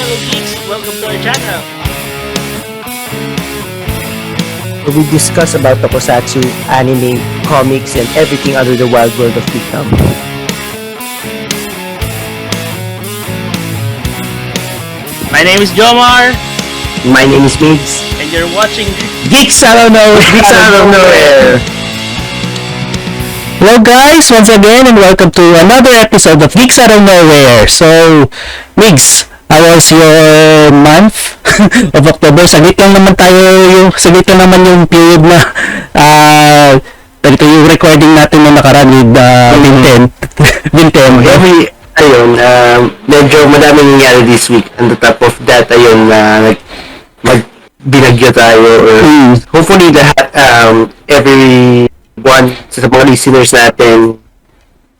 fellow geeks, welcome to our channel. We discuss about tokusatsu, anime, comics, and everything under the wild world of geekdom. My name is Jomar, My name is Migs. and you're watching Geeks Outta Nowhere! Geeks Outta Nowhere! Hello guys, once again and welcome to another episode of Geeks Outta Nowhere. So, Migs, how was your month of October? Saglit lang naman yung period na ito yung recording natin na nakaraan with Vincent. Medyo madaming nangyari this week. On the top of that, binagyo tayo. Hopefully lahat, everyone sa mga listeners natin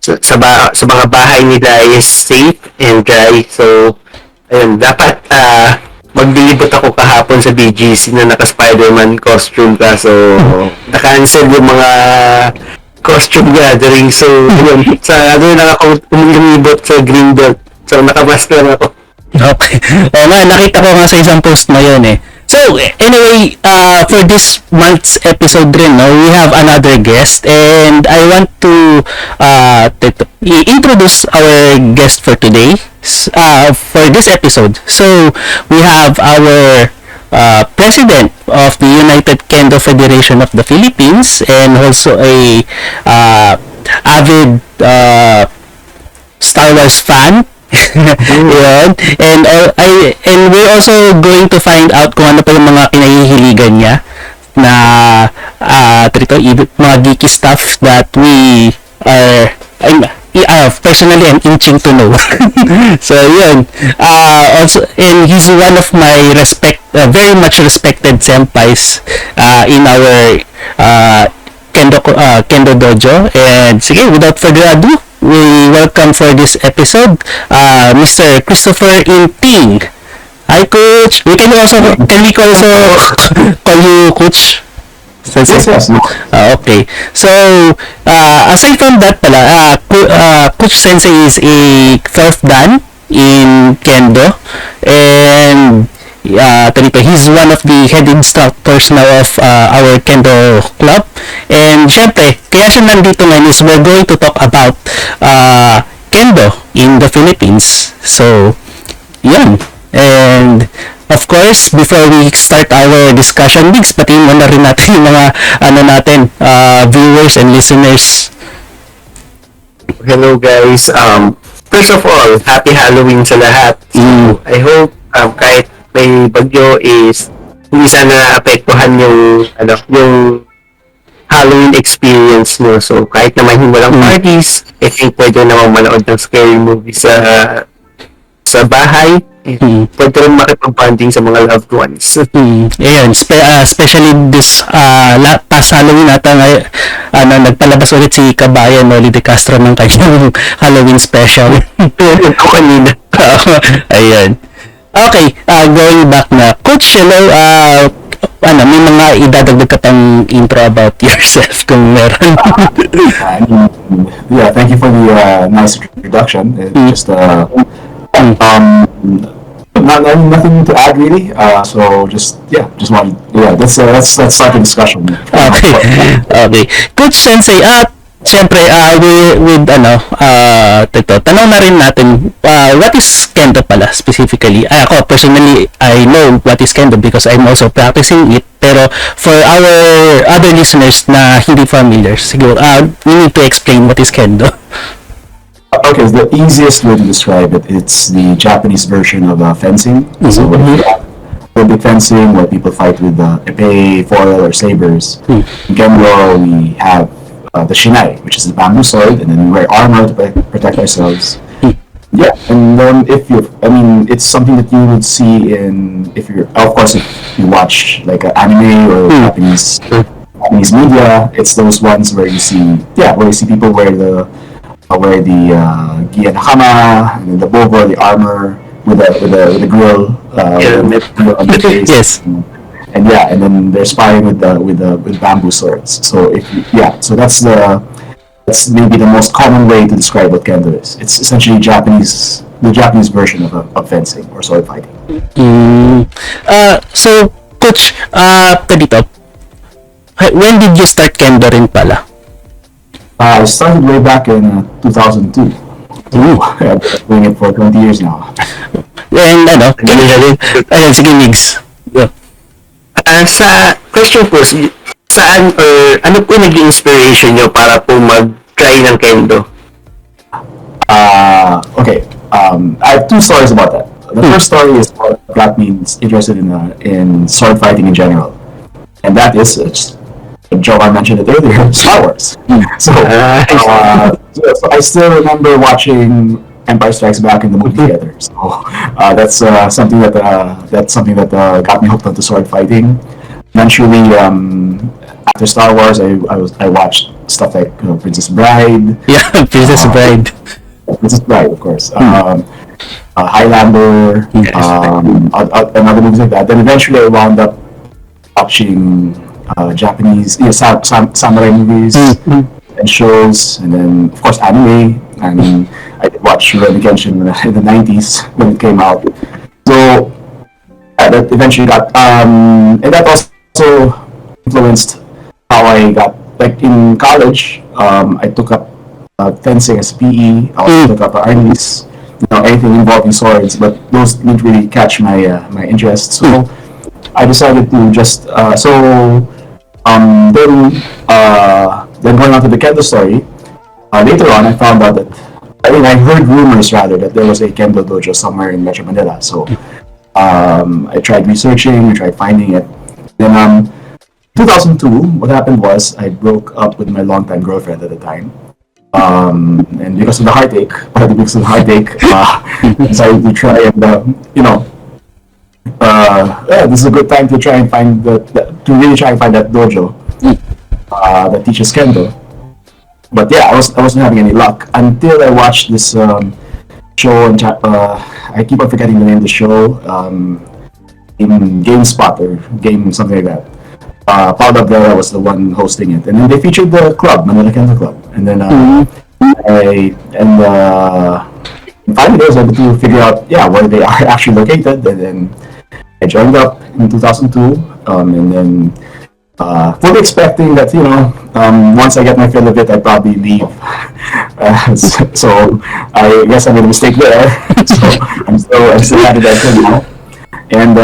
sa mga bahay nila is safe and dry. So, ayun, dapat maglilibot ako kahapon sa BGC na naka-Spider-Man costume ka. So, na-cancel yung mga costume gathering. So, yun, lang ako umilibot sa Green Belt. So, nakamask lang ako. Okay. Nakita ko nga sa isang post na yun eh. So, anyway, for this month's episode rin, we have another guest and I want to introduce our guest for today, for this episode. So, we have our president of the United Kendo Federation of the Philippines and also a avid Star Wars fan. Yun. And we're also going to find out kung ano pa yung mga kinahihiligan niya na mga geeky stuff that we are personally I'm itching to know. So yun. Also, and he's one of my very much respected senpais in our Kendo Dojo. And sige, without further ado, we welcome for this episode Mr. Kristopher Inting. Hi, Coach. Can we also call you Kutch? Yes. Okay. So, aside from that pala, Kutch-sensei is a 4th dan in Kendo and he's one of the head instructors now of our Kendo club. And syempre, kaya siya nandito ngayon is we're going to talk about Kendo in the Philippines. So, yan. And of course, before we start our discussion, Bigs, patiin mo na rin natin yung mga viewers and listeners. Hello guys. First of all, happy Halloween sa lahat. So, I hope kahit may bagyo is hindi sana apektuhan yung Halloween experience nyo. So, kahit naman yung walang parties, I think pwede naman manood ng scary movie sa bahay. Pwede rin makipag-bonding sa mga loved ones. Ayan, especially this past Halloween ata nagpalabas ulit si Kabayan Noli De Castro ng kanyang Halloween special. Ito kanina. Ayan. Okay, going back na. Coach, hello, may mga idadagdag ka pang intro about yourself kung meron. Yeah, thank you for the nice introduction. Just nothing to add really. So let's start the discussion. Okay. Kutch-sensei, siyempre, tanong na rin natin, what is Kendo pala specifically? Ako, personally, I know what is Kendo because I'm also practicing it. Pero for our other listeners na hindi familiar, siguro, we need to explain what is Kendo. Okay, the easiest way to describe it, it's the Japanese version of fencing. So we have Olympic fencing where people fight with epee, foil, or sabers. In Kendo, we have the shinai, which is the bamboo sword, and then we wear armor to protect ourselves. Yeah, and then it's something that you would see if you watch like anime or Japanese media. It's those ones where you see people wear the gi and hakama, and then the bobo, the armor with the grill on the face. Yes. And then they're sparring with bamboo swords. So that's maybe the most common way to describe what Kendo is. It's essentially the Japanese version of fencing or sword fighting. So, Coach, dito, when did you start Kendo rin pala? I started way back in 2002. Ooh. I've been doing it for 20 years now. And ayun, sige, Migs. Yeah. Sa question po, saan or ano po naging inspiration nyo para po mag-try ng Kendo? Okay. I have two stories about that. The first story is what got me interested in sword fighting in general, and that is Joe, I mentioned it earlier, Star Wars. So I still remember watching Empire Strikes Back in the movie theater. So that's something that got me hooked onto sword fighting. Eventually, after Star Wars, I watched stuff like Princess Bride. Yeah, Princess Bride. Princess Bride, of course. Highlander, Yes. and other movies like that. Then eventually I wound up watching Japanese samurai movies and shows, and then of course anime. And I did watch Rurouni Kenshin in the 90s when it came out. So that eventually got and that also influenced how I got, like, in college. I took up fencing as PE. I also took up armies, anything involving swords, but those didn't really catch my my interest. So I decided to just then going on to the Kendo story. Later on, I found out that I heard rumors rather that there was a Kendo dojo somewhere in Metro Manila. So I tried researching, I tried finding it. Then 2002, what happened was I broke up with my longtime girlfriend at the time. And because of the heartache, I decided to try and this is a good time to try and find to really try and find that dojo that teaches Kendo. But yeah, I wasn't having any luck until I watched this show, and I keep on forgetting the name of the show. In GameSpot or Game something like that. Paul Abdella was the one hosting it, and then they featured the club, Manila Kendo Club, and then finally I was able to figure out where they are actually located, and then I joined up in 2002, and then fully expecting that once I get my fill of it, I'd probably leave. So I guess I made a mistake there. So I'm still happy that I did now, and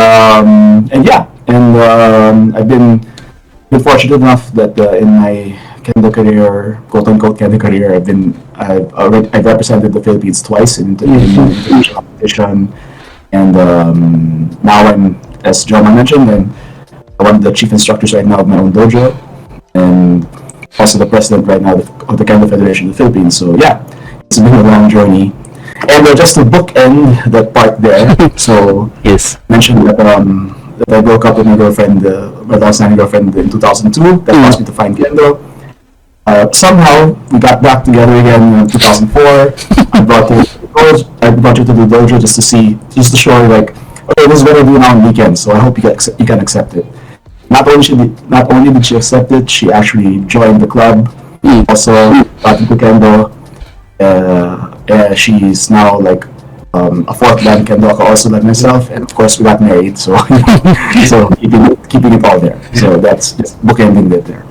I've been fortunate enough that in my Kendo career, quote unquote Kendo career, I've represented the Philippines twice in international competition, and now I'm, as Joma mentioned, I'm one of the chief instructors right now of my own dojo, and also the president right now of the Kendo Federation of the Philippines. So yeah, it's been a long journey. And just to bookend that part there, so Yes. mentioned that I broke up with my girlfriend, my longstanding girlfriend, in 2002. That caused me to find Kendo. Somehow we got back together again in 2004. I brought you to the dojo just to show her, like, okay, this is what I do now on weekends. So I hope you can accept it. Not only did she accept it, she actually joined the club. Also got into Kendo. She's now like a fourth dan kendoka also like myself, and of course we got married. So so keeping it all there. So that's just bookending it there.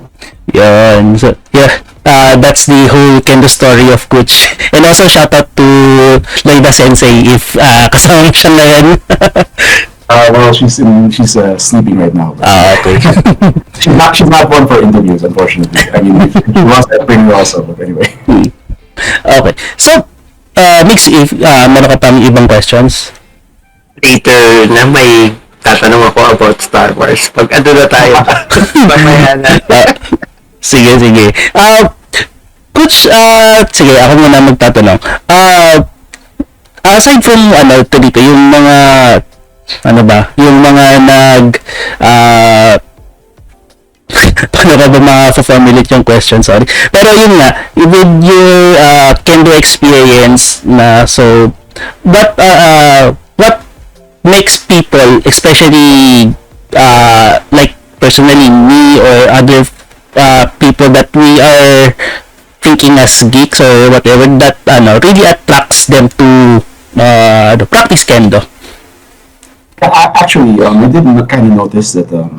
Yun. So, yeah. That's the whole Kendo story of Kutch. And also, shoutout to Loida Sensei if kasama mo siya ngayon. Well, she's sleeping right now. Okay. She's not one for interviews, unfortunately. I mean, if she wants to bring her also, but anyway. Okay. So, Mix, if meron ka pang ibang questions? Later na may tatanong ako about Star Wars. Pag ano na tayo, mamaya na. Sige. Coach, sige, ako muna magtatanong. Aside from, dito, yung mga, yung mga paano ka ba ma-formulate yung question, sorry. Pero yun nga, with your Kendo experience na, so, what makes people, especially, like, personally, me or other people that we are thinking as geeks or whatever, that really attracts them to practice Kendo? Actually, I did kind of notice that a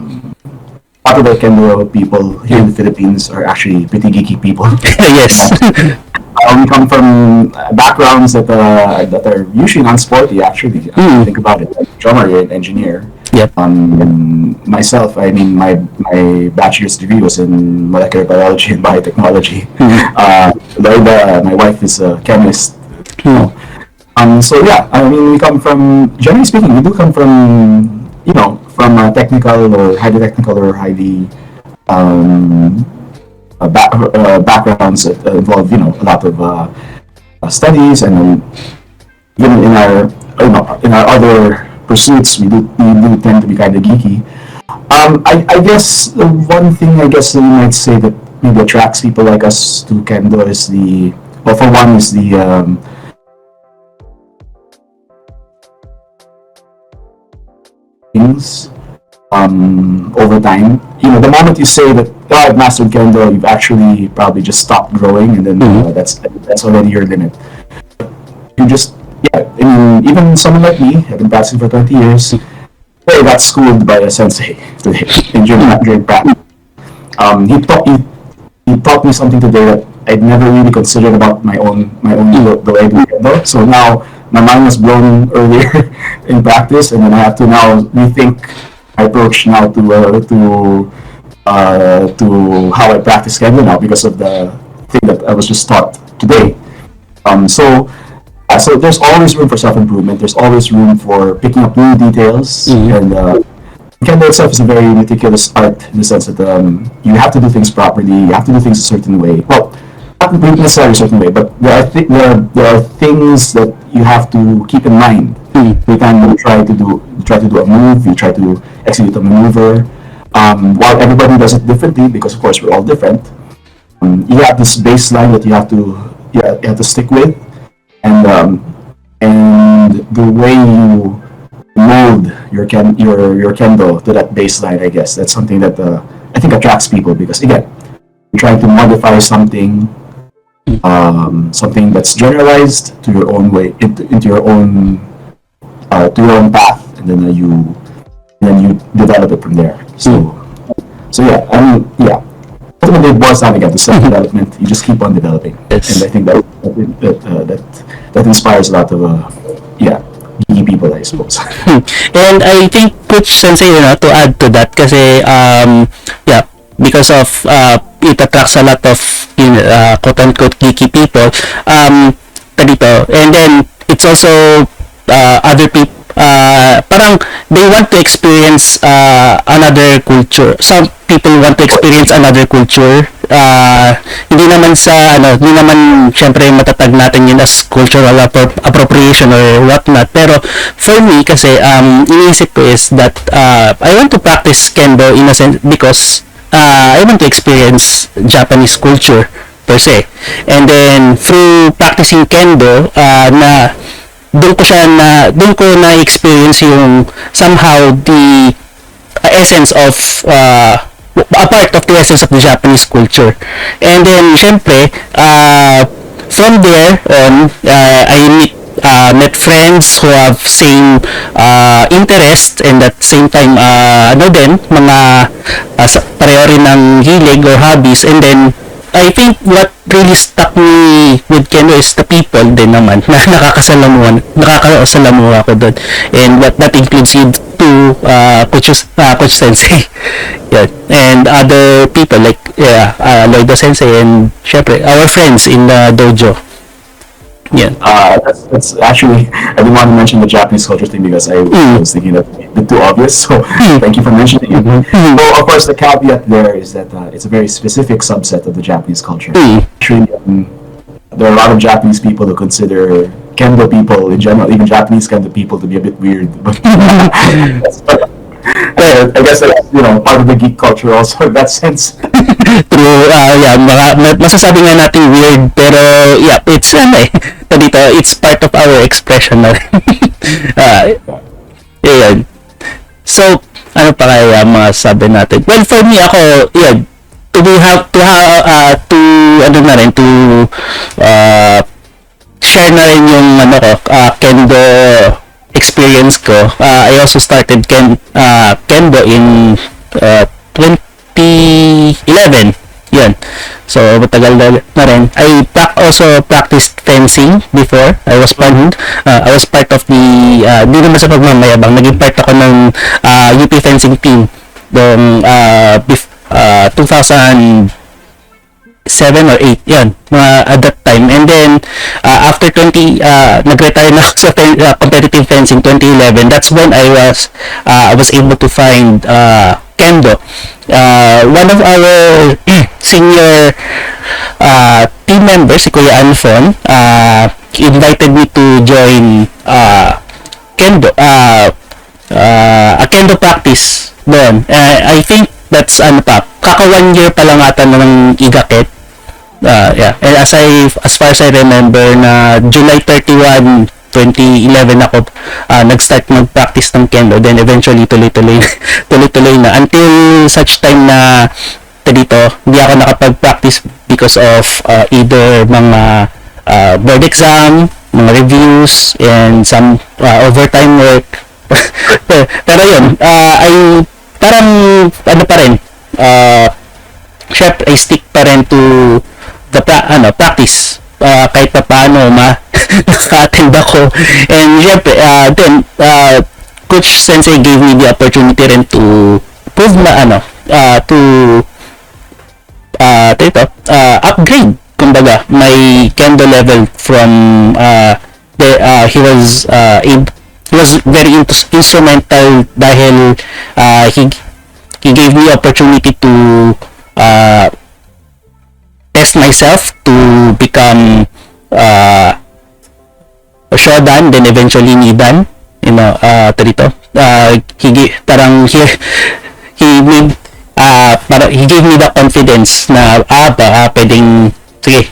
lot of the Kendo people here in the Philippines are actually pretty geeky people. Yes. We come from backgrounds that are usually non-sporty. Actually, think about it. Like drummer, you're an engineer. Yep. Myself, I mean, my bachelor's degree was in molecular biology and biotechnology. Lloyda, my wife is a chemist. So yeah, I mean, we come from, generally speaking, we do come from, from technical or highly technical or highly backgrounds that involve, a lot of studies, and even in our other pursuits, we do tend to be kind of geeky. I guess the one thing I guess that you might say that maybe attracts people like us to Kendo is for one is the things over time. The moment you say that, oh, I've mastered Kendo, you've actually probably just stopped growing, and then that's already your limit. You just, yeah, I mean, even someone like me, I've been practicing for 20 years, I got schooled by a sensei today during practice. He taught me something today that I'd never really considered about my own the way I do Kendo. So now my mind was blown earlier in practice, and then I have to now rethink my approach now to how I practice Kendo now because of the thing that I was just taught today. So there's always room for self-improvement. There's always room for picking up new details, and Kendo itself is a very meticulous art in the sense that you have to do things properly. You have to do things a certain way. Well, not necessarily a certain way, but there are things that you have to keep in mind. Every time you try to do a move, you try to execute a maneuver. While everybody does it differently, because of course we're all different. You have this baseline that you have to stick with, and the way you mold your Kendo to that baseline, I guess that's something that I think attracts people, because again, you're trying to modify something that's generalized to your own way, into your own path, and then you develop it from there. So yeah, I mean, yeah. Ultimately, it boils down again to self-development. You just keep on developing, Yes. and I think that inspires a lot of geeky people, I suppose. And I think Kutch-sensei, to add to that, kasi yeah, because of it attracts a lot of quote-unquote geeky people, dito. And then it's also other people, parang they want to experience another culture. Some people want to experience another culture. Hindi naman syempre matatag natin yun as cultural appropriation or whatnot. Pero for me kasi, iniisip ko is that I want to practice Kendo in a sense because I want to experience Japanese culture per se. And then through practicing Kendo, doon ko na experience yung somehow the essence of a part of the essence of the Japanese culture. And then syempre from there on, I met friends who have same interest, and at same time mga pareho rin ng hilig or hobbies. And then I think what really stuck me with Kendo is the people din naman na nakakasalamuha ko doon, and that includes you to Kutch-sensei yeah, and other people like Lloyda sensei, and syempre our friends in the dojo. Yeah. That's actually, I didn't want to mention the Japanese culture thing because I was thinking that a bit too obvious. So thank you for mentioning it. Well, of course, the caveat there is that it's a very specific subset of the Japanese culture. Actually, there are a lot of Japanese people who consider Kendo people in general, even Japanese Kendo people, to be a bit weird. But I guess that's part of the geek culture also in that sense. True, yeah, masasabi nga natin weird, pero yeah, it's dito, it's part of our expression na rin. Ayan. So, ano pa kaya masasabi natin? Well, for me, ako, yeah, to share na rin yung Kendo experience experience ko, I also started Kendo in 2011. Yun. So, matagal na rin. I also practiced fencing before. I was part of the, di naman sa pagmamayabang, naging part ako ng UP fencing team noong 2007 or 8, yun, at that time. And then, after nag-retire na ako sa competitive fencing 2011. That's when I was able to find Kendo. One of our senior team members, si Kuya Anfon, invited me to join Kendo, a Kendo practice doon. I think that's kaka 1 year pa lang ata ng igakit. Yeah. And as far as I remember, na July 31, 2011 ako nag-start mag-practice ng Kendo. Then eventually tuloy-tuloy na until such time na dito hindi ako nakapag-practice because of either mga board exam, mga reviews, and some overtime work. Pero yun, ay parang pa rin, syempre I stick pa rin to the practice, kahit pa paano naka-attend ako. And syempre then Kutch-sensei gave me the opportunity rin to prove na upgrade kumbaga my Kendo level from he was very instrumental dahil he gave me opportunity to test myself to become Shodan, then eventually Nidan, he gave me the confidence na pwedeng sige,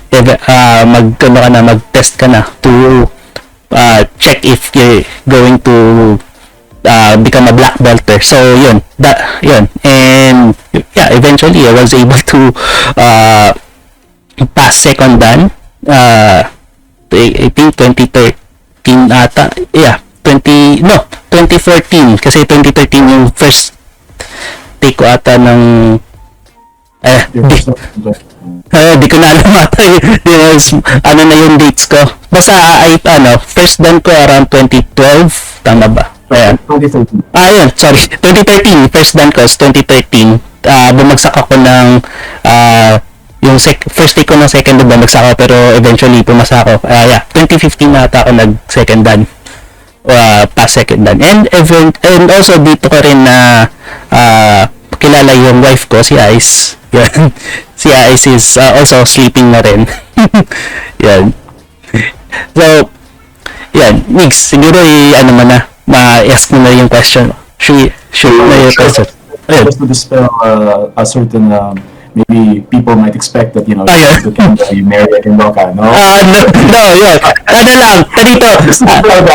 mag-test ka na to check if you're going to become a black belter. So yun, and yeah, eventually I was able to pass second dan. I think 2013 ata, 2014, kasi 2013 yung first take ko ata ng di ko na alam ata na yung dates ko. Basta first dan ko around 2012, tama ba? Ayan. 2013. Yun, sorry. 2013, first dan ko is 2013. Bumagsak ako ng yung first take ko ng second dan, bumagsak ako, pero eventually pumasa ako. 2015 na ata ako nag-second dan. Past second dan. And also dito ko rin na kilala yung wife ko, si Ice. Yan. Si Ice is also sleeping na rin. Yan. So, yan. Mix, siguro ma-ask mo na yung question. Shoot na yung question. Just to dispel a certain maybe people might expect that, you marry a kendoka, no? No, yun. Lang, dito.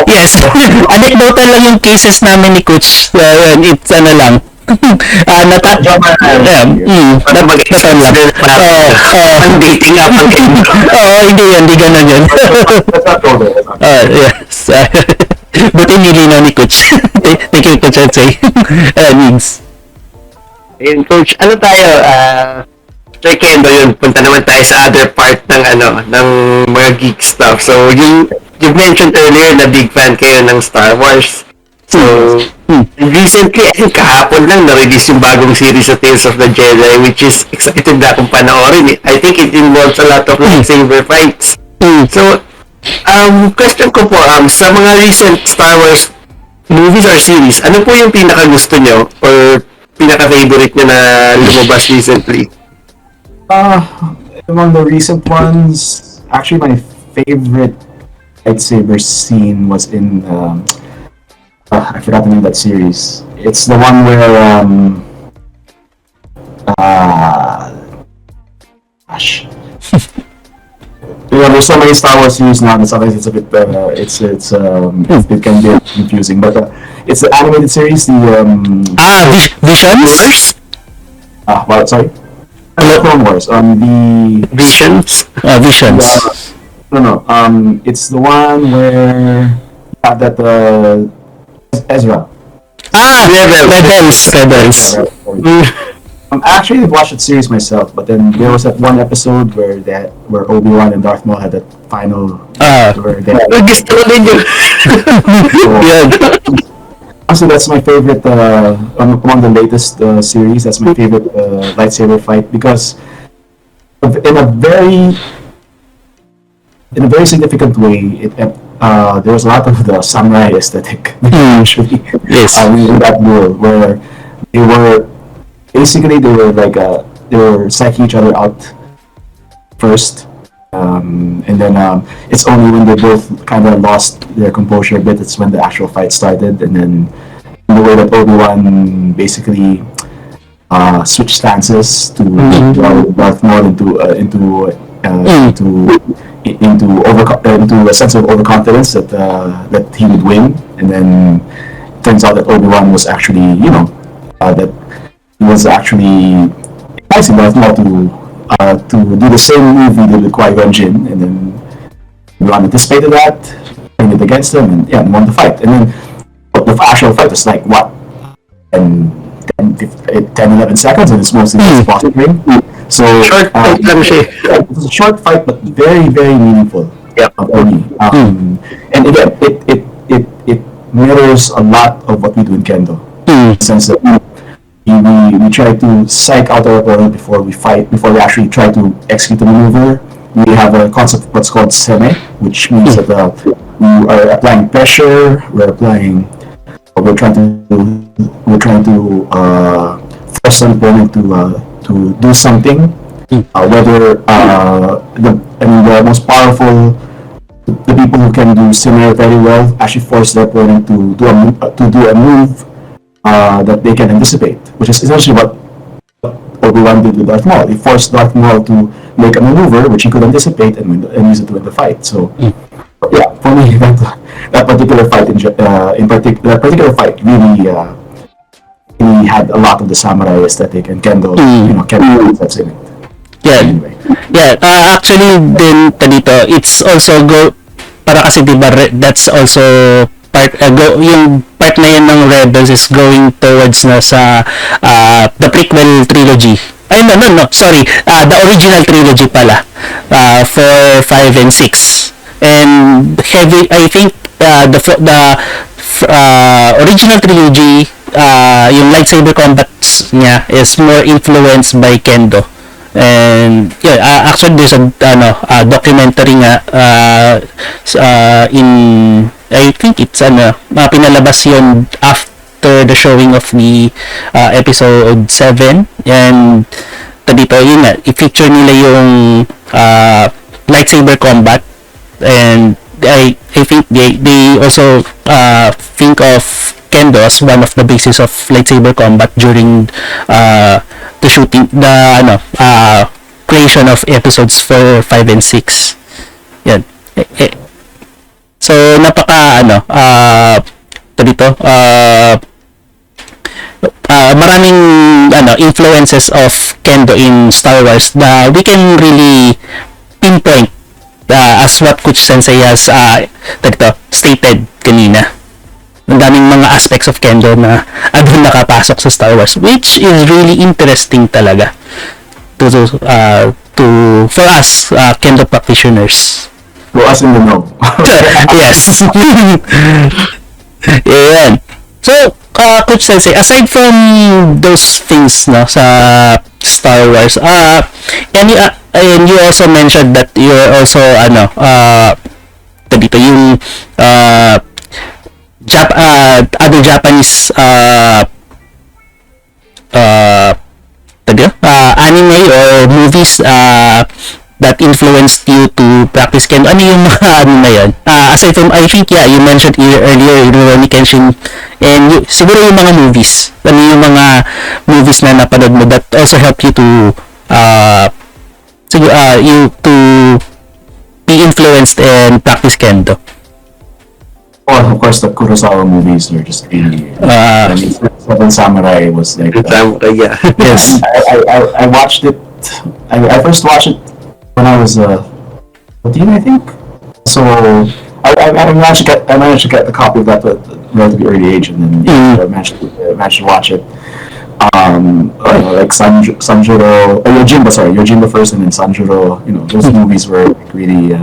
Yes. Anecdotal lang yung cases namin ni Kutch. It's lang. Nataon lang. Dating app ang Kendo. Hindi ganun yun. Yes. Buti nilinaw ni Kutch. Thank you, Kutch-sensei. Needs. Ayun, Coach, tayo, Sir Kendo, yun, punta naman tayo sa other part ng mga geek stuff. So, you mentioned earlier na big fan kayo ng Star Wars. So, recently, I think kahapon lang na-release yung bagong series sa Tales of the Jedi, which is excited na akong panoorin. I think it involves a lot of lightsaber fights. So, question ko po, sa mga recent Star Wars movies or series, ano po yung pinaka-gusto nyo or pinaka-favorite nyo na lumabas recently? Among the recent ones, actually my favorite lightsaber scene was in I forgot the name of that series. It's the one where there's so many Star Wars series now that sometimes it's a bit it can be confusing, but it's the animated series, the Visions? Sorry, Clone Wars, the Visions? Visions. No, it's the one where you have that Ezra. Rebels. Actually, I watched the series myself, but then there was that one episode where Obi-Wan and Darth Maul had that final. Where they Gusto ko din yun. So that's my favorite among the latest series. That's my favorite lightsaber fight because in a very significant way, there was a lot of the samurai aesthetic actually in that duel where they were they were psyching each other out first, and then it's only when they both kind of lost their composure a bit, it's when the actual fight started, and then the way that Obi-Wan basically switched stances to Darth Maul into a sense of overconfidence that he would win, and then it turns out that Obi-Wan was actually that he was actually enticing Darth Maul to do the same move he did with Qui-Gon Jinn, and then Obi-Wan anticipated that, turned it against him, and won the fight. And then the actual fight was like what, 10-11 seconds, and it's mostly just boxing ring. So Short fight lang siya. it was a short fight, but very, very meaningful. Yep. For me. And again, it mirrors a lot of what we do in Kendo. In the sense that we try to psych out our opponent before we fight, before we actually try to execute the maneuver. We have a concept of what's called seme, which means that we are applying pressure. We're trying to force an opponent to do something. Whether the most powerful, the people who can do similar very well, actually force their opponent to do a move that they can anticipate, which is essentially what Obi-Wan did with Darth Maul. He forced Darth Maul to make a maneuver which he could anticipate and use it to win the fight. So, yeah, for me, that particular fight that particular fight really had a lot of the samurai aesthetic and Kendo, Kendo that's in it. Anyway. Actually din dito, it's also para kasi diba that's also part yung part na yan ng Rebels is going towards na sa the prequel trilogy. No, sorry. The original trilogy pala. For 5 and 6. And I think the original trilogy, yung lightsaber combats niya is more influenced by Kendo. And actually there's a documentary nga in I think it's pinalabas yun after the showing of the episode 7, and dito yun nga i-feature nila yung lightsaber combat, and I think they also think of Kendo as one of the basis of lightsaber combat during the shooting, creation of episodes 4, 5, and 6. Yan. So napaka dito maraming influences of Kendo in Star Wars na we can really pinpoint as what Kutch-sensei has stated kanina. Ang daming mga aspects of Kendo na doon nakapasok sa Star Wars, which is really interesting talaga for us Kendo practitioners. For us in the know. Yes. Ayan. So, Kutch-sensei, aside from those things sa Star Wars, and you also mentioned that you're also dito yung other Japanese anime or movies that influenced you to practice Kendo. Ano yung mga na yun? Aside from, I think, you mentioned earlier, Rurouni Kenshin, and siguro yung mga movies. Ano yung mga movies na napanood mo that also help you to to be influenced and practice Kendo? Oh, of course, the Kurosawa movies are just really. Seven Samurai was like. Yes. I watched it. I first watched it when I was 14, I think. So I managed to get a copy of that at a relatively early age, and then I managed to watch it. Like Sanjuro, Yojimbo first, and then Sanjuro. Those movies were like really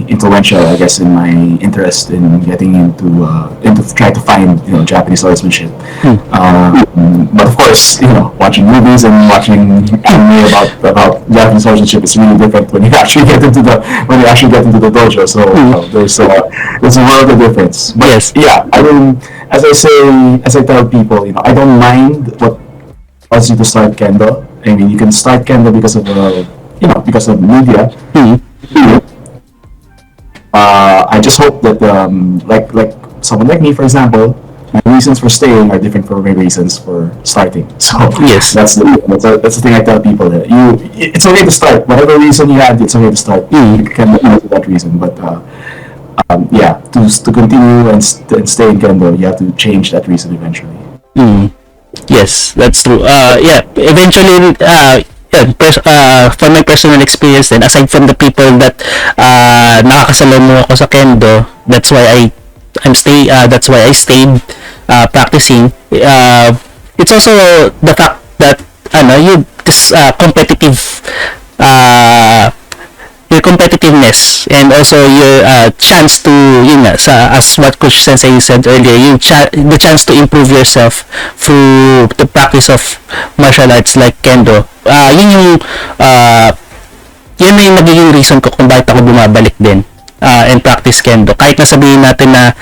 influential, I guess, in my interest in getting into trying to find Japanese swordsmanship. But of course, watching movies and watching anime about Japanese swordsmanship is really different when you actually get into the dojo. So there's a world of difference. But Yes. yeah, I mean, as I tell people, I don't mind what causes you to start kendo. I mean, you can start kendo because of media. I just hope that like someone like me, for example, my reasons for staying are different from my reasons for starting. So Yes. that's the thing I tell people. That it's okay to start whatever reason you had. It's okay to start. You can do that reason, but to continue and stay in kendo, you have to change that reason eventually. Yes, that's true. Eventually, from my personal experience then, aside from the people that nakakasalamuha ako sa kendo, that's why I stayed practicing. It's also the fact that your competitiveness, and also your chance to as what Kutch-sensei said earlier, the chance to improve yourself through the practice of martial arts like kendo. Yun na yung nagiging reason ko kung bakit ako bumabalik din and practice kendo. Kahit na sabihin natin na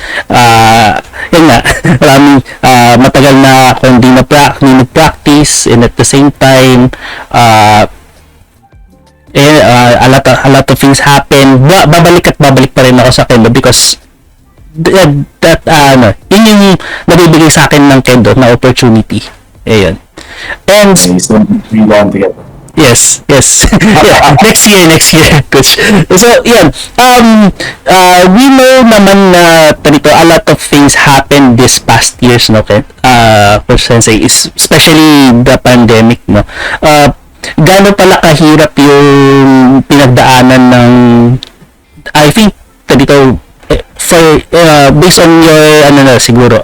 maraming matagal na ako hindi nag-practice, and at the same time a lot of things happen. Babalik pa rin ako sa kendo because yun yung nabibigay sa akin ng kendo na opportunity. Ayun. And So we want to get. yes. Yeah, next year, coach. So, yeah. We know naman na a lot of things happened this past years, no, Ken? Coach Sensei, especially the pandemic, no. Gaano pala kahirap yung pinagdaanan ng, I think, for based on your siguro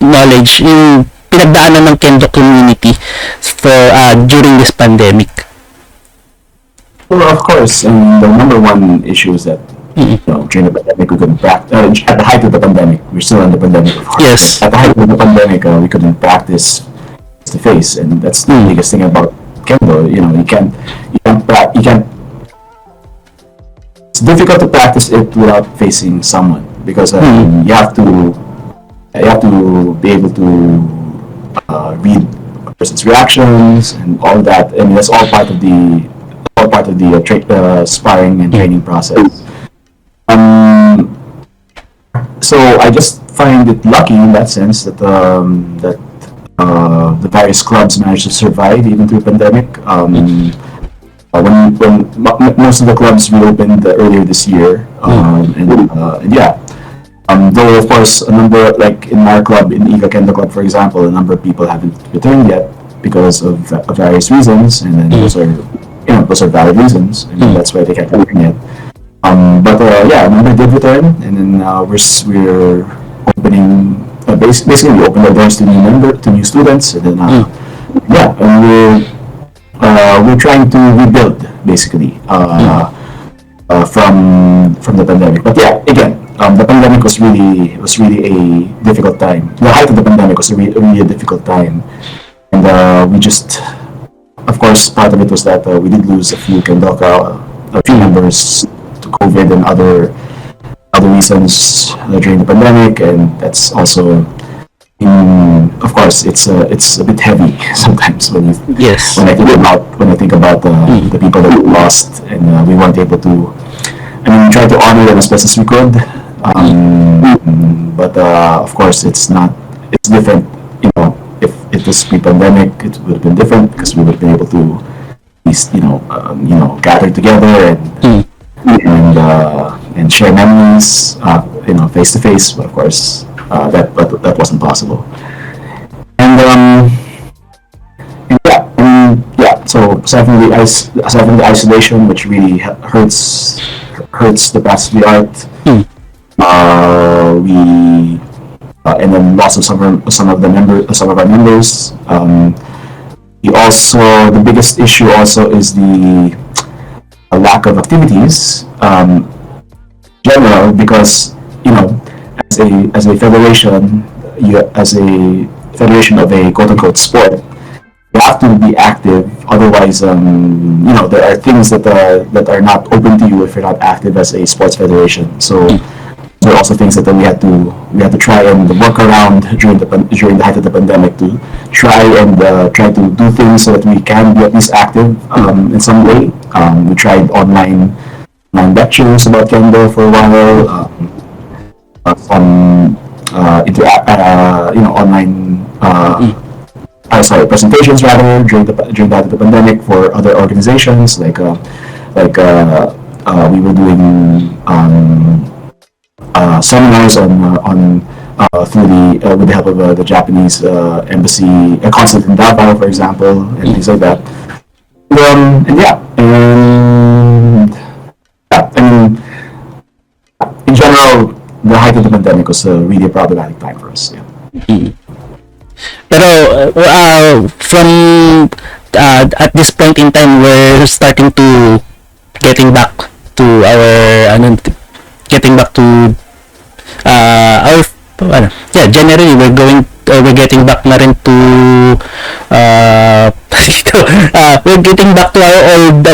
knowledge, yung pinagdaanan ng Kendo community for during this pandemic. Well, of course, the number one issue is that during the pandemic we couldn't practice. At the height of the pandemic, we're still in the pandemic, of course. Yes. At the height of the pandemic, we couldn't practice face to face, and that's the biggest thing about kendo. You can't. It's difficult to practice it without facing someone because you have to be able to read a person's reactions and all that. I mean, that's all part of the sparring and training process. So I just find it lucky in that sense that the various clubs managed to survive even through the pandemic. When most of the clubs reopened earlier this year, though of course a number, like in our club, in United Kendo Club, for example, a number of people haven't returned yet because of various reasons, and then those are valid reasons, and that's why they can't return yet. A number did return, and then we're opening. Basically, we opened our doors to new students, and then we're trying to rebuild basically from the pandemic. But yeah, again, the pandemic was really a difficult time. The height of the pandemic was really a difficult time, and we just, of course, part of it was that we did lose a few kendoka, a few members to COVID and other reasons during the pandemic, and that's also, of course, it's a bit heavy sometimes when I think about the people that we lost, and we weren't able to. I mean, we tried to honor them as best as we could, but of course, it's different. If it was pre-pandemic, it would have been different because we would have been able to at least gather together and share memories, face to face. But of course, that wasn't possible. So aside from the isolation, which really hurts hurts the past of the art. Mm. We and then loss of some of our members. We also, the biggest issue also is the lack of activities, general, because as a federation, as a federation of a quote unquote sport, you have to be active. Otherwise, there are things that are not open to you if you're not active as a sports federation. So there are also things that we had to try and work around during the height of the pandemic to try to do things so that we can be at least active in some way. We tried online lectures about kendo for a while, some online presentations rather during the height of the pandemic for other organizations like we were doing seminars on through with the help of the Japanese embassy consulate in Davao, for example, and things like that. I mean, in general, the height of the pandemic was really a problematic time for us. Yeah. Pero from at this point in time, we're starting to getting back to our generally we're getting back na rin to we're getting back to our old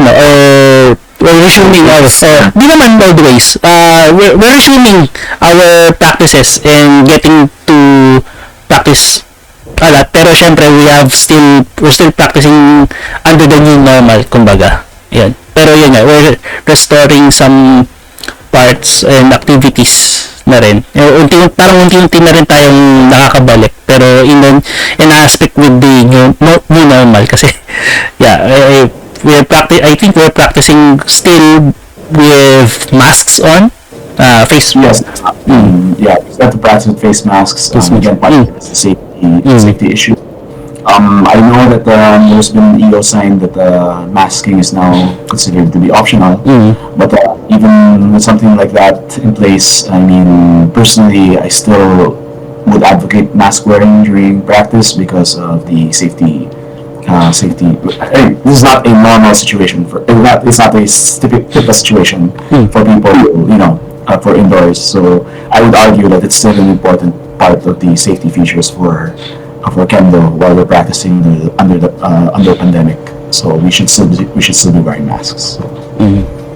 we're resuming our di naman always we're resuming our practices and getting to practice a lot, pero syempre we're still practicing under the new normal, kumbaga. Yan. Pero yun nga, we're restoring some parts and activities na rin. Unti-unti na rin tayong nakakabalik, pero in aspect with the new normal kasi I think we're practicing still with masks on, face masks. Yeah, we have to practice with face masks. Again, part of the safety issue. I know that there's been an EO sign that masking is now considered to be optional, but even with something like that in place, I mean, personally, I still would advocate mask wearing during practice because of the safety. This is not a normal situation it's not a typical situation for people, for indoors. So I would argue that it's still an important part of the safety features for kendo while we're practicing under pandemic. So we should still be wearing masks. So.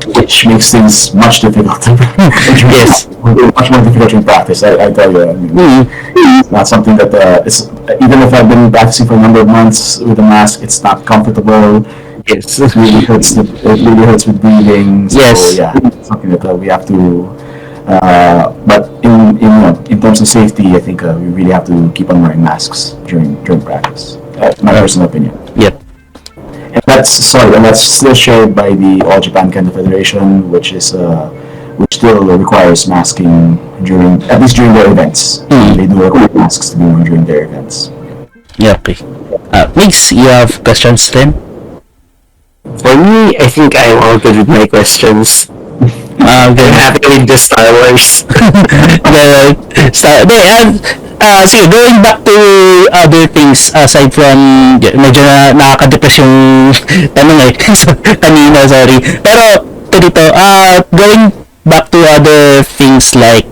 Which makes things much difficult to yes, much more difficult in practice. I tell you, it's not something that even if I've been practicing for a number of months with a mask, it's not comfortable. Yes. It really hurts with breathing. So, yes. Yeah, it's something that we have to. But in terms of safety, I think we really have to keep on wearing masks during practice. My personal opinion. Yep. And that's still shared by the All Japan Kendo Federation, which still requires masking at least during their events. They do require masks to be worn during their events. Yeah, okay. Mix, you have questions then? For me, I think I'm all good with my questions. I'm happy with the Star Wars. Sige, going back to other things aside from medyo nakaka-depress yung tanong kanina, sorry. Pero dito, going back to other things like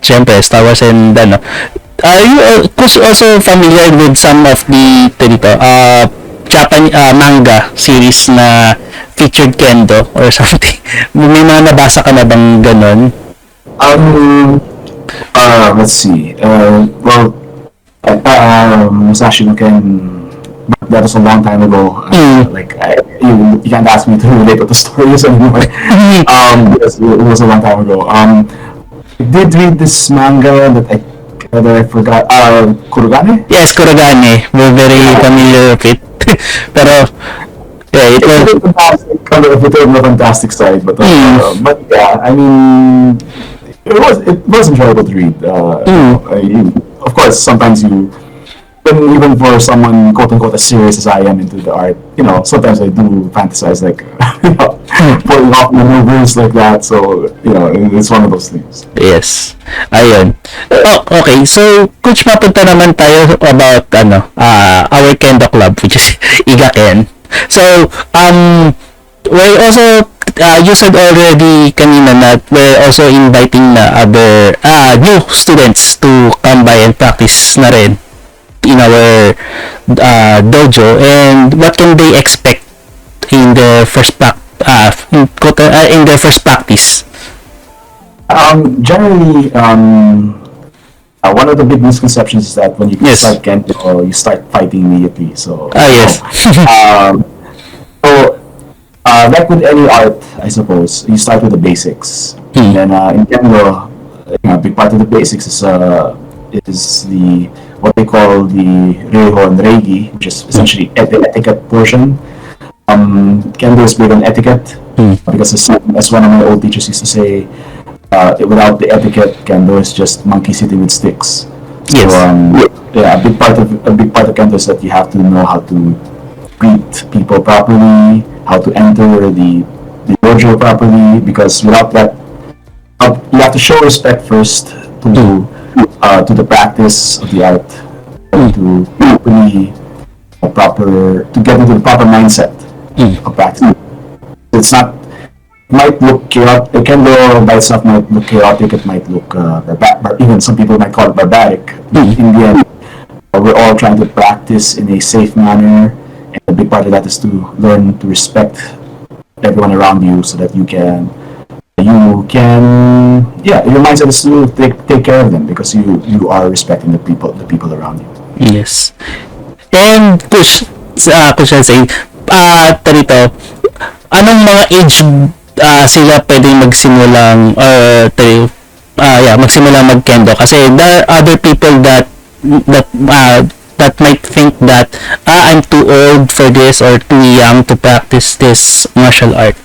syempre Star Wars and are you also familiar with some of the Japan manga series na featured kendo or something? May mga nabasa ka na bang ganon? Let's see. Musashi no Ken, that was a long time ago. You can't ask me to relate to the stories anymore. Because it was a long time ago. I did read this manga that I forgot. Kurogane? Yes, Kurogane. We're very familiar with it. Pero yeah, it was a fantastic side, but yeah, I mean. It was enjoyable to read. Of course, sometimes even for someone quote unquote as serious as I am into the art, sometimes I do fantasize like pulling off maneuvers like that. So it's one of those things. Yes. Ayun. Oh, okay. So, Coach, mapunta naman tayo about our Kendo club, which is Iga Ken. So, we're also you said already kanina that we're also inviting na other new students to come by and practice na rin in our dojo, and what can they expect in their first in their first practice? Generally, one of the big misconceptions is that when you start Kendo, you start fighting immediately. So, yes. Like with any art, I suppose, you start with the basics. And then in Kendo, a big part of the basics is the what they call the Reiho and Reigi, which is essentially the etiquette portion. Kendo is big on etiquette because as one of my old teachers used to say, without the etiquette, Kendo is just monkey sitting with sticks. So a big part of Kendo is that you have to know how to greet people properly, how to enter the dojo properly, because without that, you have to show respect first to the practice of the art, to get into the proper mindset of practice. It's not, might look chaotic. Kendo by itself might look chaotic. It might look even some people might call it barbaric. In the end, we're all trying to practice in a safe manner, and a big part of that is to learn to respect everyone around you, so that you can your mindset is to take care of them, because you are respecting the people around you. Yes. And Coach Sensei, tarito, anong mga age sila pwedeng magsimulang magsimulang mag-kendo? Kasi there are other people that might think that I'm too old for this or too young to practice this martial art.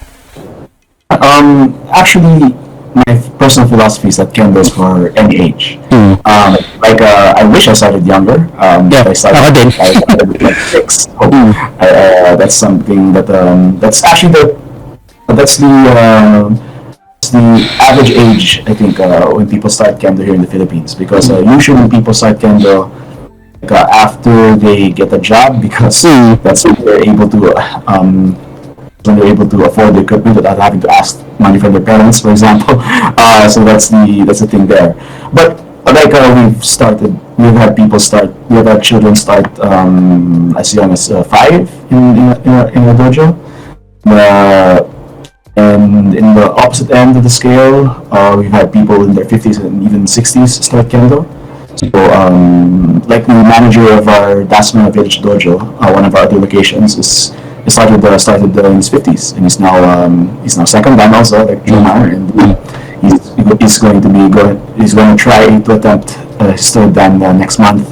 Actually, my personal philosophy is that Kendo is for any age. I wish I started younger. I started at 6. That's something that that's actually that's the average age, I think, when people start Kendo here in the Philippines, because usually when people start Kendo after they get a job, because that's when they're able to afford the equipment without having to ask money from their parents, for example. So that's the thing there. But we've had children start as young as 5 in a dojo. And in the opposite end of the scale, we've had people in their 50s and even 60s start Kendo. So, like the manager of our Dasma Village Dojo, one of our other locations, started in his 50s, and he's now second dan also, like Jomar, and he's going to try to attempt his third dan next month.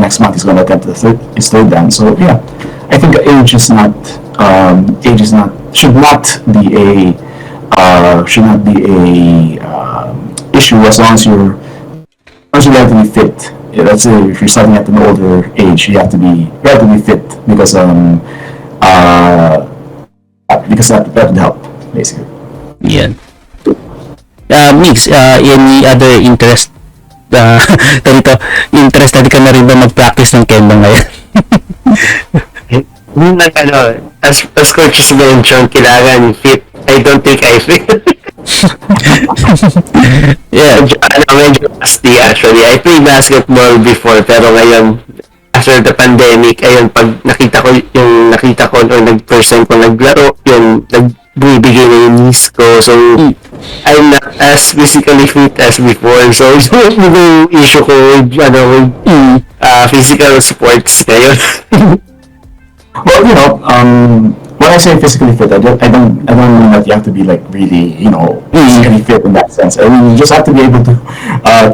Next month he's going to attempt his third dan. So yeah, I think age should not be a issue, as long as you're relatively fit. Yeah, let's say if you're starting at an older age, you have to be fit, because that would help, basically. Yeah. Mix, any other interest? Interested ka na rin ba mag-practice ng Kendo ngayon? As coaches mentioned, kailangan fit. I don't think I fit. Yeah. Medyo rusty actually. I played basketball before, pero ngayon, after the pandemic, ayun, pag nakita ko or first time ko naglaro, yung nagbibigay na yung knees ko. So, I'm not as physically fit as before. So, yung issue ko with physical sports ngayon. Well, when I say physically fit, I don't mean that you have to be like really, physically fit in that sense. I mean, you just have to be able to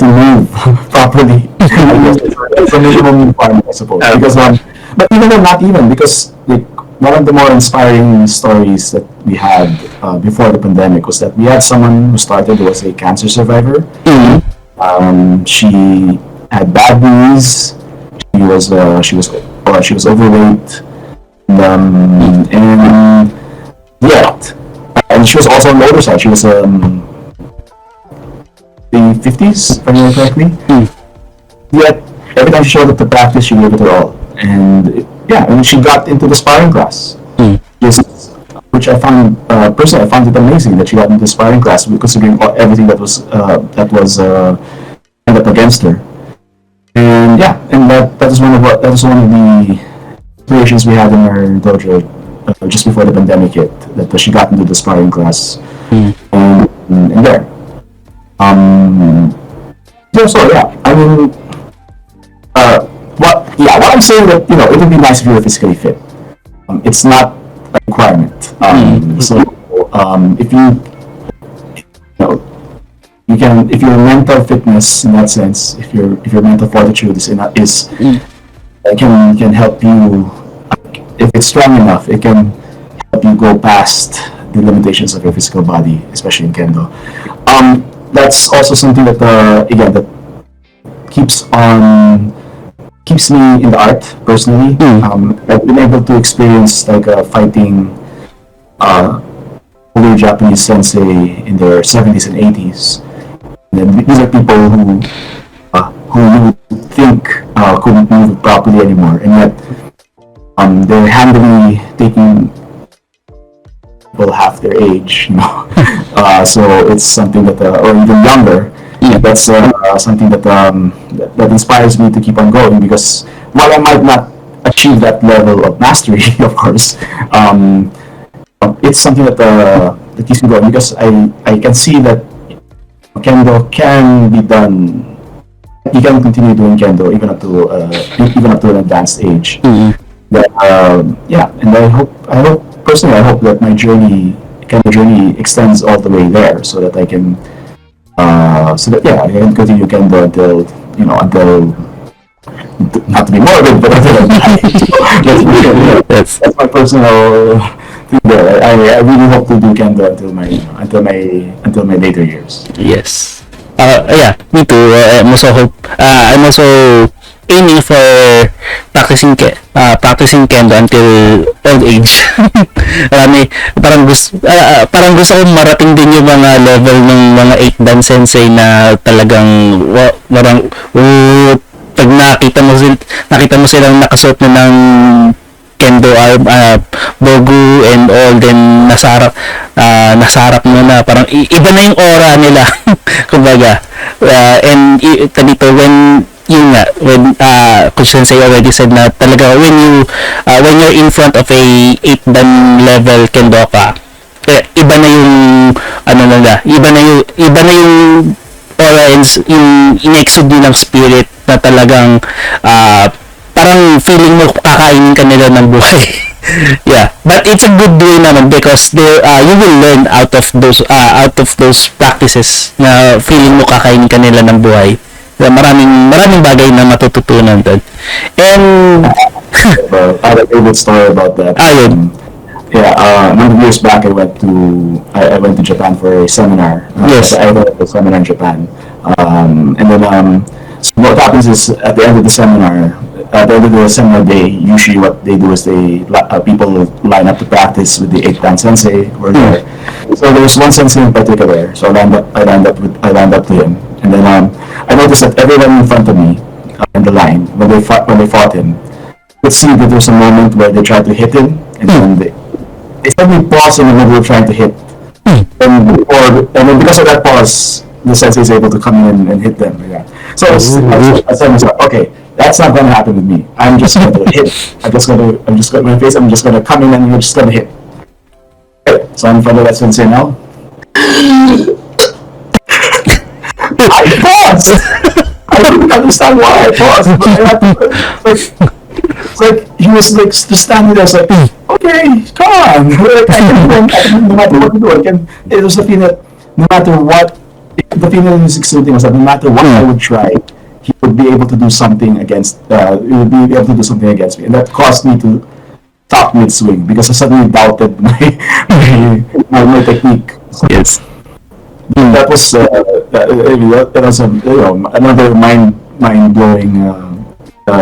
move properly. I guess it's a minimum requirement, I suppose. Because but even though not even, because like one of the more inspiring stories that we had before the pandemic was that we had someone who was a cancer survivor. She had bad knees. She was She was overweight, and yeah, and she was also on the older side. She was the 50s, if I remember correctly. Yet every time she showed up to practice, she gave it her all. And yeah, and she got into the sparring class, which I found personally, I found it amazing that she got into the sparring class, considering everything that was ended up against her. And yeah, and that was one of the inspirations we had in our dojo just before the pandemic hit. That she got into the sparring class, and there. Yeah, so yeah, I mean, what I'm saying that it would be nice if you were physically fit. It's not a requirement. So if you can, if your mental fitness in that sense, if your mental fortitude can help you, if it's strong enough, it can help you go past the limitations of your physical body, especially in kendo. That's also something that that keeps me in the art personally. I've been able to experience fighting older Japanese sensei in their 70s and 80s. And then these are people who you would think couldn't move properly anymore, and yet they're handily taking people half their age, so it's something that, or even younger. That's something that inspires me to keep on going, because while I might not achieve that level of mastery, of course, it's something that keeps me going, because I can see that kendo can be done. You can continue doing kendo even up to an advanced age. But, and I hope personally, I hope that my kendo journey extends all the way there, so that I can I can continue kendo until not to be morbid, but until I die. That's my personal thing there. I really hope to do kendo until my later years. Yes. Yeah, me too. I'm also aiming for practicing kendo until old age. Parang gusto kong marating din yung mga level ng mga 8 dan sensei na talagang pag nakita mo silang nakasuot na ng kendo arm, bogu and all, then nasarap mo na, parang iba na yung aura nila. Kumbaga, and dito when Kutch-sensei already said na talaga when you're in front of a 8 dan level kendoka, iba na yung iba na yung aura and yung in-exude nilang spirit na talagang parang feeling mo kakainin ka nila ng buhay. Yeah, but it's a good way naman, because you will learn out of those practices na feeling mo kakainin ka nila ng buhay. Maraming bagay na matututunan doon. And I have a good story about that. A number of years back, I went to Japan for a seminar. Yes. I went to a seminar in Japan, and then so what happens is at the end of the seminar day, usually what they do is people line up to practice with the 8 dan sensei who are there. So there was one sensei in particular. So I lined up to him, and then I noticed that everyone in front of me in the line, when they fought him, could see that there's a moment where they tried to hit him, and then they suddenly paused in the middle of trying to hit, and then because of that pause, the sensei is able to come in and hit them. Yeah. So I said to myself, okay, that's not going to happen with me. I'm just going to hit. I'm just going to come in and I'm just going to hit. Okay, so I'm in front of that sensei now. I paused. I didn't understand why I paused. It's like he was just standing there. It's like, okay, come on. No matter what you do, it was the feeling that no matter what, the feeling that he was exuding was that no matter what I would try, he would be able to do something against. He would be able to do something against me, and that caused me to stop mid-swing because I suddenly doubted my technique. yes. That was another mind blowing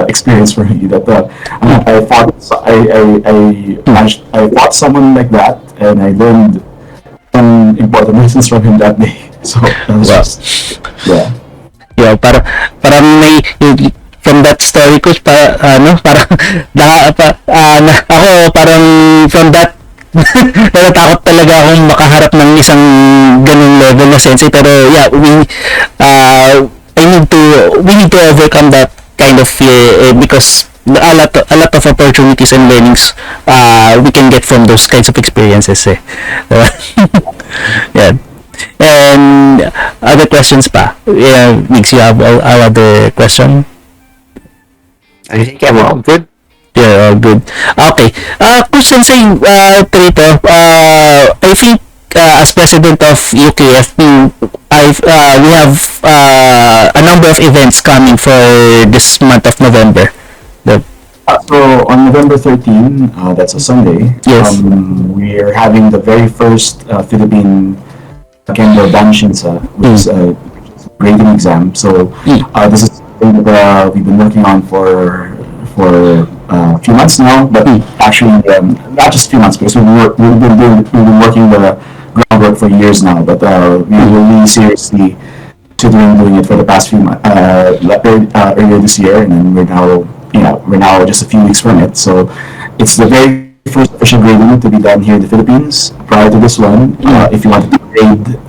experience for me that I fought I fought someone like that, and I learned some important lessons from him that day. So that was Wow. just yeah. Yeah, parang may from that story ko parang ako parang from that natatakot talaga akong makaharap ng isang ganung level na sensei, pero yeah, we need to overcome that kind of fear, because a lot of opportunities and learnings we can get from those kinds of experiences yeah. And other questions pa? Yeah, Mix, you have other question? I think I'm all good. Yeah, all good. Okay. Kutch-sensei, Trito, I think as president of UKF, we have a number of events coming for this month of November. So on November 13, that's a Sunday. Yes. We're having the very first Philippine Kendo Danshinsa, which is a grading exam. So this is something that we've been working on for a few months now, but actually not just a few months, because we've been working the groundwork for years now. But we were really seriously considering doing it for the past few months, earlier this year, and then we're now just a few weeks from it. So it's the very first official grading to be done here in the Philippines. Prior to this one, if you wanted to grade,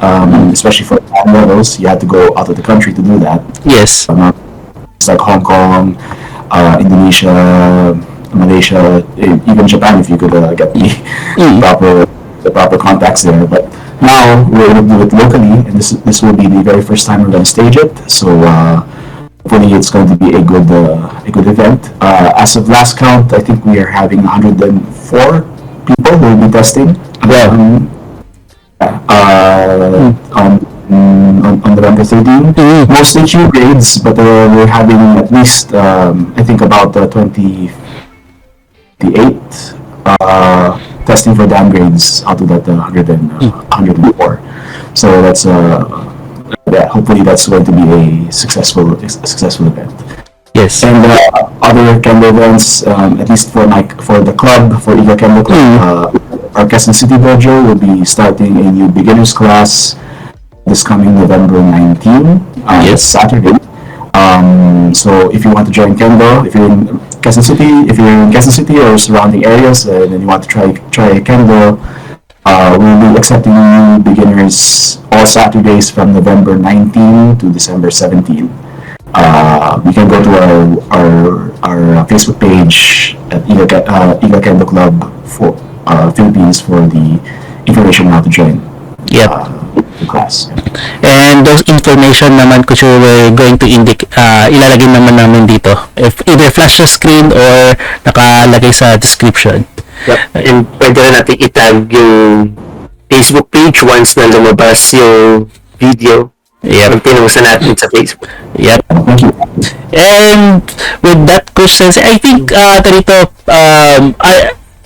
especially for exam levels, you had to go out of the country to do that. Yes. It's like Hong Kong, Indonesia, Malaysia, even Japan, if you could get the proper contacts there. But now we're able to do it locally, and this will be the very first time we're going to stage it. So hopefully it's going to be a good event. As of last count, I think we are having 104 people who will be testing. On November 13, mostly Q grades, but we're having at least I think about 28 testing for downgrades out of that 104. So that's hopefully that's going to be a successful event. Yes. And other Kendo events, at least for the club, for Iga Kendo Club, our Quezon City Dojo will be starting a new beginners class this coming November 19, Yes. Saturday. So if you want to join Kendo, if you're in Quezon City or surrounding areas, and you want to try Kendo, we'll be accepting new beginners all Saturdays from November 19 to December 17. You can go to our Facebook page at Iga Kendo Club for Philippines for the information on how to join. Yep. The class. And those information naman, Kutch, we're going to ilalagay naman namin dito. If either flash sa screen or nakalagay sa description. Yep. And pwede rin natin itag yung Facebook page once na lumabas yung video. Yep. Pinusa natin sa Facebook. Yep. Thank you. And with that question, I think Tarito,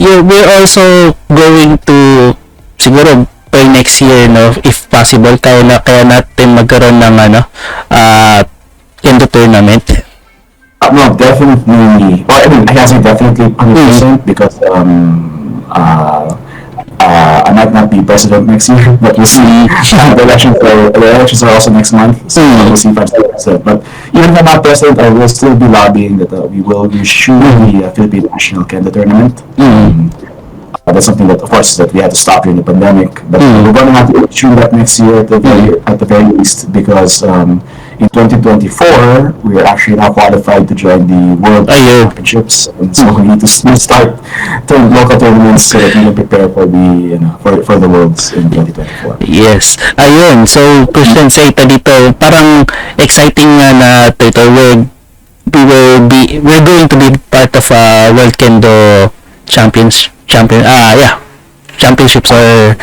we're also going to siguro by next year, no, if possible, kaya natin magkaroon ng Kendo tournament. No, definitely. Well, I mean, I can't say definitely 100% because I might not be president next year, but we'll see. The elections are also next month, so we'll see if I'm still president. But even if I'm not president, I will still be lobbying that we should the Philippine National Kendo Tournament. That's something that, of course, that we had to stop during the pandemic. But we're going to have to shoot that next year at the very least, because in 2024 we are actually now qualified to join the World Championships, and so we need to start local tournaments so that we can prepare for the for the Worlds in 2024. Yes. Ayun. So, Kutch-sensei, dito, parang exciting na ito. We're going to be part of World Kendo championships or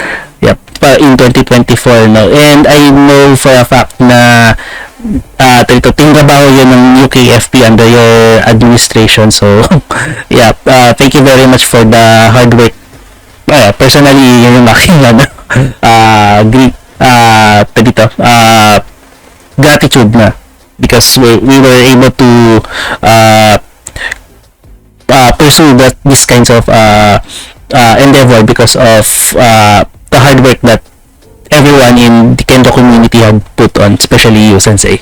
in 2024, no. And I know for a fact na tinrabaho yun ng UKFP under your administration, so thank you very much for the hard work. Personally, yun yung aking gratitude na because we were able to uh, pursue these kinds of endeavor because of the hard work that everyone in the Kendo community had put on, especially you, Sensei.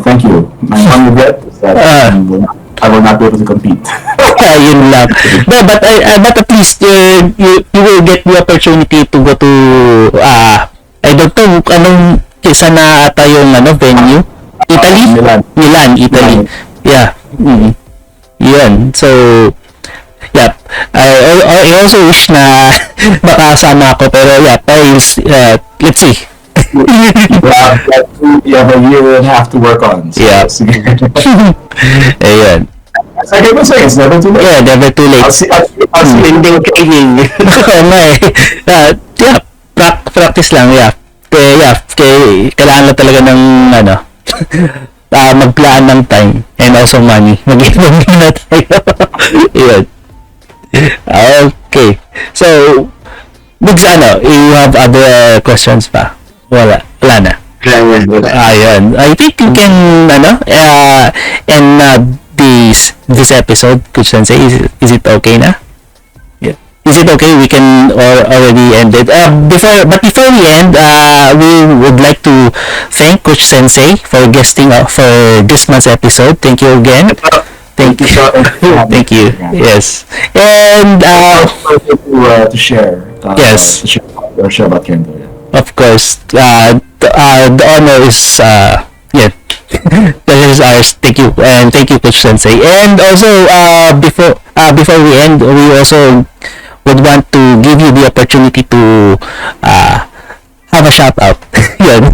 Thank you. My one regret is that I will not be able to compete. Yun lang. But at least you will get the opportunity to go to I don't know anong isa na ata yung venue, Italy? Milan, Italy. Yeah. Yun. So yeah, I also wish na makasama ako, pero yeah, let's see. You have a year and a half to work on. So Yeah. Ayun. As I keep on saying, it's never too late. Yeah, never too late. I'll see Ending training. Yeah, practice lang, yeah. Kailangan lang talaga ng magplaan ng time and also money. Mag-ibang na tayo. Yun. Okay. So, Bigs, you have other questions pa? Wala na. Ayun. I think you can, end this episode, Kutch-sensei. Is it okay na? Yeah. Is it okay? We can already end it. Before we end, we would like to thank Kutch-sensei for guesting for this month's episode. Thank you again. Thank you. Thank you. Yes. And to share. Yes. To share about Kendo. Yeah. Of course, the honor is that is ours. Thank you, and thank you, Kutch-sensei. And also, before we end, we also would want to give you the opportunity to have a shout out. Yeah.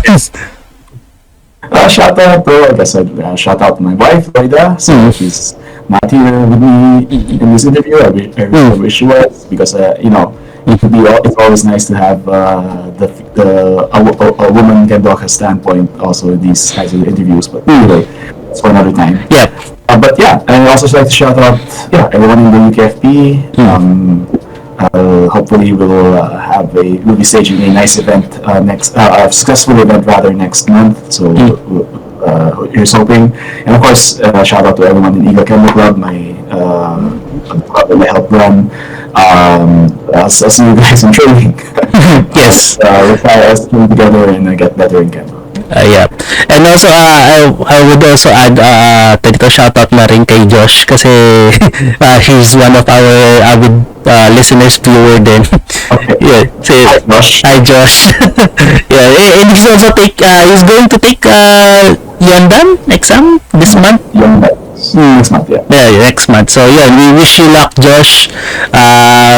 Shout out to, I guess, shout out to my wife, Loida. So she's not here with me in this interview. I wish she was, because it's always nice to have a woman kendoka standpoint also in these kinds of interviews. But anyway, that's for another time. Yeah. But yeah, and I also like to shout out everyone in the UKFP. Hopefully we'll be staging a nice event a successful event rather next month. So here's hoping. And of course, shout out to everyone in Iga Kendo Club, my club that I help run. I'll see you guys in training. Yes. We'll try us to come together and get better in Kendo. Yeah. And also, I would also add dito shoutout na rin kay Josh, kasi he's one of our avid listeners, viewer din. Okay. Yeah. So, hi Josh. Yeah. And he's also he's going to take Yondan exam this month. Next month, yeah. Yeah, next month. So, yun, we wish you luck, Josh.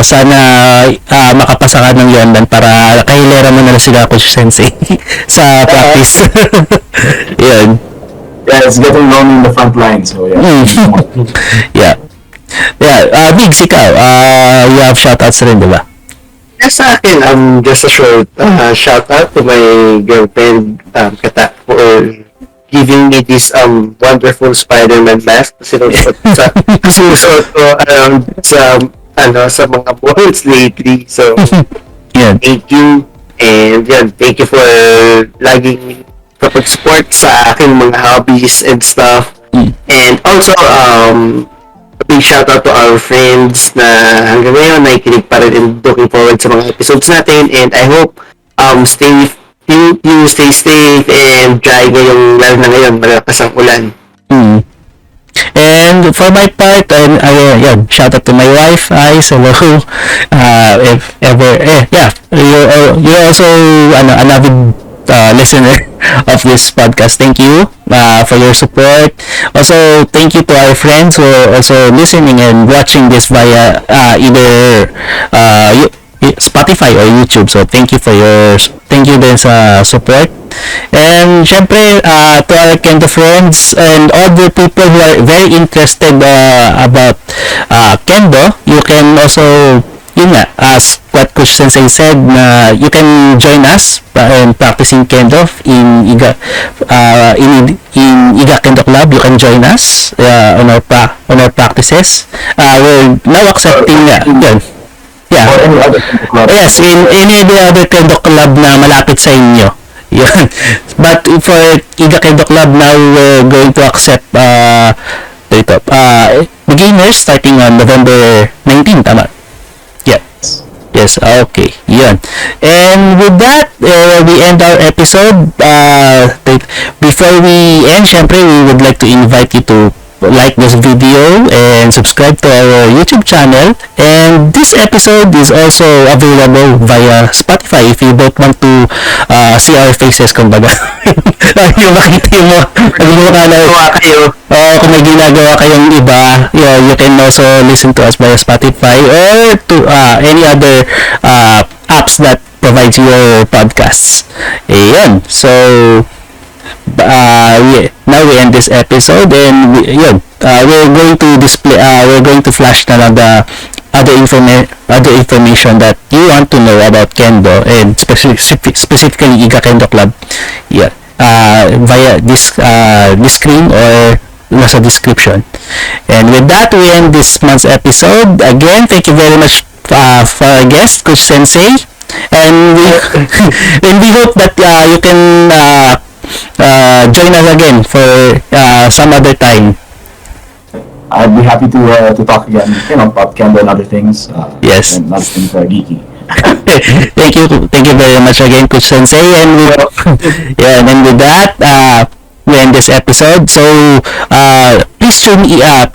Sana makapasa ka ng Yondan para kahilera mo na rin sila, Kutch-sensei, sa practice. Yun. Yeah, it's getting long in the front line, so yeah. Yeah. Yeah, Biggs, ikaw, you have shoutouts rin, diba? Yes, sa akin, just a short shout out to my girlfriend, Kata, for giving me this wonderful Spider-Man mask na sinusuot ko around sa mga balls lately. So, thank you. And thank you for laging kapag-support sa aking mga hobbies and stuff. And also, a big shout out to our friends na hanggang ngayon nakikinig pa rin and looking forward sa mga episodes natin. And I hope you stay safe and dry ngayong, lalo na ngayon, malakas ang ulan. And for my part, shout out to my wife, hello. If ever, you're also an avid listener of this podcast. Thank you for your support. Also, thank you to our friends who are also listening and watching this via either Spotify or YouTube. So thank you din sa support. And syempre to our Kendo friends and other people who are very interested about Kendo, you can also, as what Kutch-sensei said, you can join us in practicing Kendo in Iga Kendo Club. You can join us on our practices. We're now accepting Or any other Kendo Club. Yes, in any other Kendo Club na malapit sa inyo. Yun. But for Iga Kendo Club, now we're going to accept beginners starting on November 19, tama? Yeah. Yes, okay. Yun. And with that, we end our episode. Before we end, syempre, we would like to invite you to like this video and subscribe to our YouTube channel. And this episode is also available via Spotify if you don't want to see our faces, kumbaga. Yung makita mo, kung may ginagawa kayong iba, you can also listen to us via Spotify or to any other apps that provides your podcasts. Ayan. So, now we end this episode, and we're going to display we're going to flash na lang the other information that you want to know about Kendo, and specifically Iga Kendo Club via this screen or nasa description. And with that, we end this month's episode. Again, thank you very much for our guest, Kutch-sensei, and we hope that you can join us again for some other time. I'd be happy to talk again, about Kendo and other things. Yes. And other things that are geeky. Thank you very much again, Kutch-sensei, and and with that, we end this episode. So please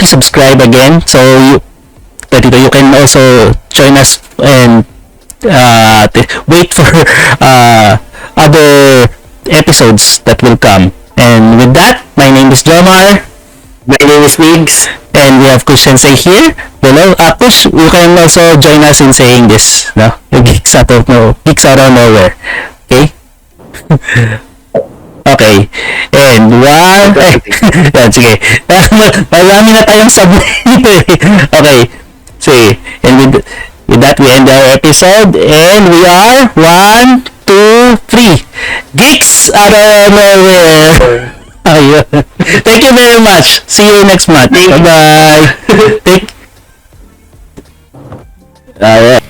subscribe again, so you can also join us and wait for other episodes that will come. And with that, my name is Jomar. My name is Migs. And we have Kutch-sensei here. Hello, Kutch, you can also join us in saying this, no? Geeks Out of Nowhere. Okay? Okay. And one... Yan, sige. Marami na tayong sabi. Okay. Sige. And with that, we end our episode. And we are 1, 2, 3. Geeks Out of Nowhere. Ayun. Thank you very much. See you next month. Bye-bye. Alright.